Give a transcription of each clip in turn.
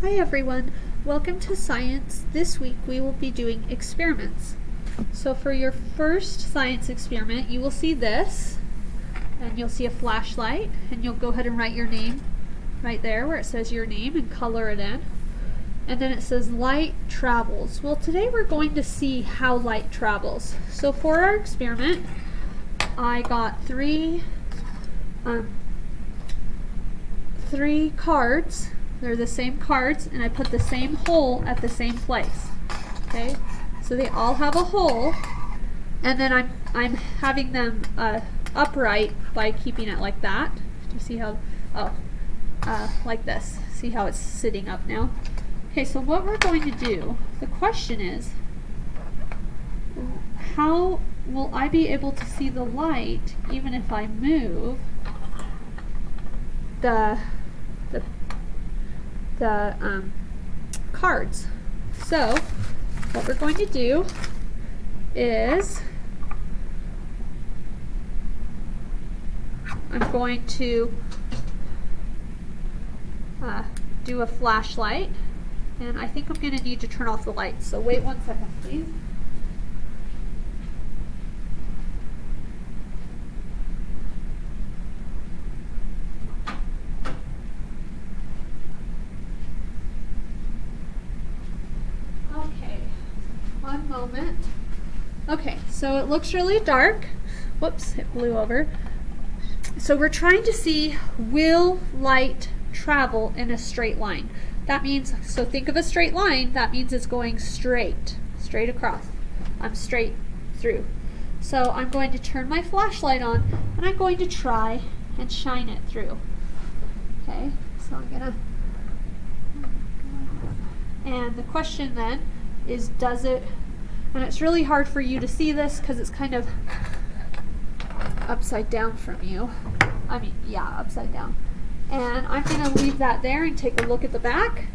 Hi everyone, welcome to science. This week we will be doing experiments. So for your first science experiment, you will see this, and you'll see a flashlight, and you'll go ahead and write your name right there where it says your name and color it in. And then it says light travels. Well, today we're going to see how light travels. So for our experiment, I got three cards. They're the same cards, and I put the same hole at the same place. Okay, so they all have a hole, and then I'm having them upright by keeping it like that. Do you see how? Like this. See how it's sitting up now? Okay, so what we're going to do, the question is, how will I be able to see the light even if I move the cards? So what we're going to do is I'm going to do a flashlight, and I think I'm going to need to turn off the lights, so wait 1 second please. One moment. Okay, so it looks really dark. Whoops, it blew over. So we're trying to see, will light travel in a straight line? That means, so think of a straight line, that means it's going straight across. I'm straight through. So I'm going to turn my flashlight on, and I'm going to try and shine it through. Okay, so I'm gonna, and the question then is, does it, and it's really hard for you to see this because it's kind of upside down from you. Upside down. And I'm going to leave that there and take a look at the back.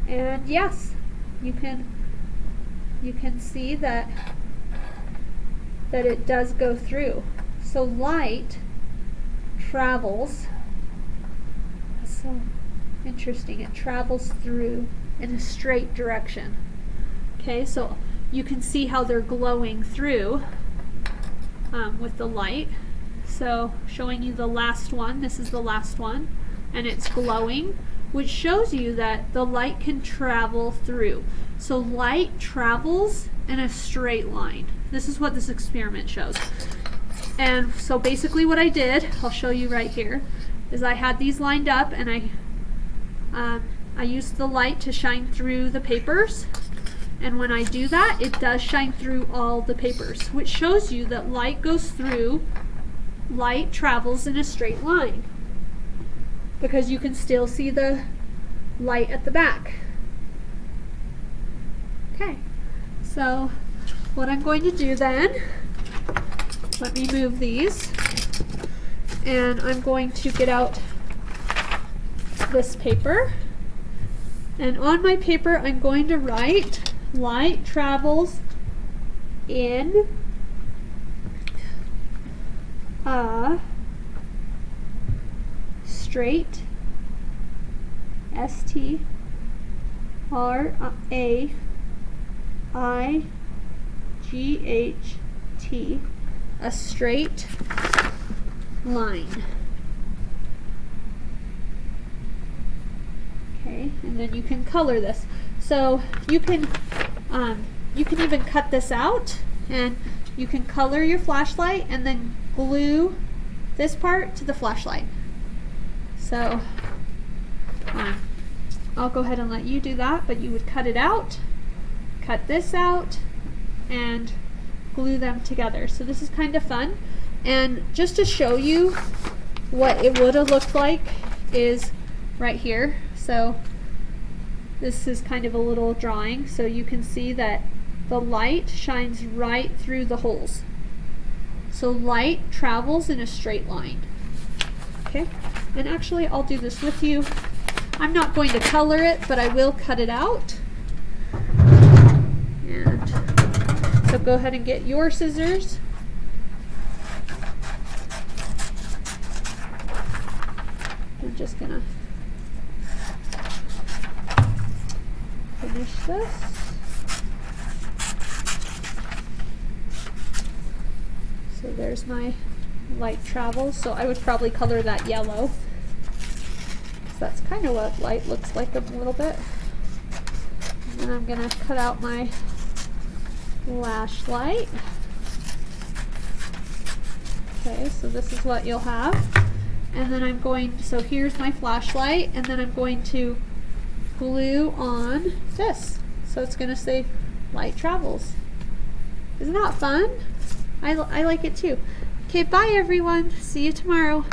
And yes, you can see that it does go through. So light travels. So interesting, it travels through in a straight direction. Okay, so you can see how they're glowing through with the light. So showing you the last one, this is the last one, and it's glowing, which shows you that the light can travel through. So light travels in a straight line. This is what this experiment shows. And so basically what I did, I'll show you right here, is I had these lined up, and I used the light to shine through the papers, and when I do that, it does shine through all the papers, which shows you that light goes through, light travels in a straight line, because you can still see the light at the back. Okay, so what I'm going to do then, let me move these, and I'm going to get out this paper, and on my paper I'm going to write light travels in a straight, STRAIGHT, a straight line. Okay, and then you can color this. So you can even cut this out, and you can color your flashlight and then glue this part to the flashlight. So I'll go ahead and let you do that, but you would cut it out, cut this out, and glue them together. So this is kind of fun. And just to show you what it would have looked like is right here. So this is kind of a little drawing, so you can see that the light shines right through the holes. So light travels in a straight line. Okay, and actually I'll do this with you. I'm not going to color it, but I will cut it out. And so go ahead and get your scissors. just gonna finish this. So there's my light travels. So I would probably color that yellow. So that's kind of what light looks like a little bit. And then I'm gonna cut out my flashlight. Okay, so this is what you'll have. And then I'm going, so here's my flashlight, and then I'm going to glue on this. So it's gonna say light travels. Isn't that fun? I like it too. Okay, bye everyone. See you tomorrow.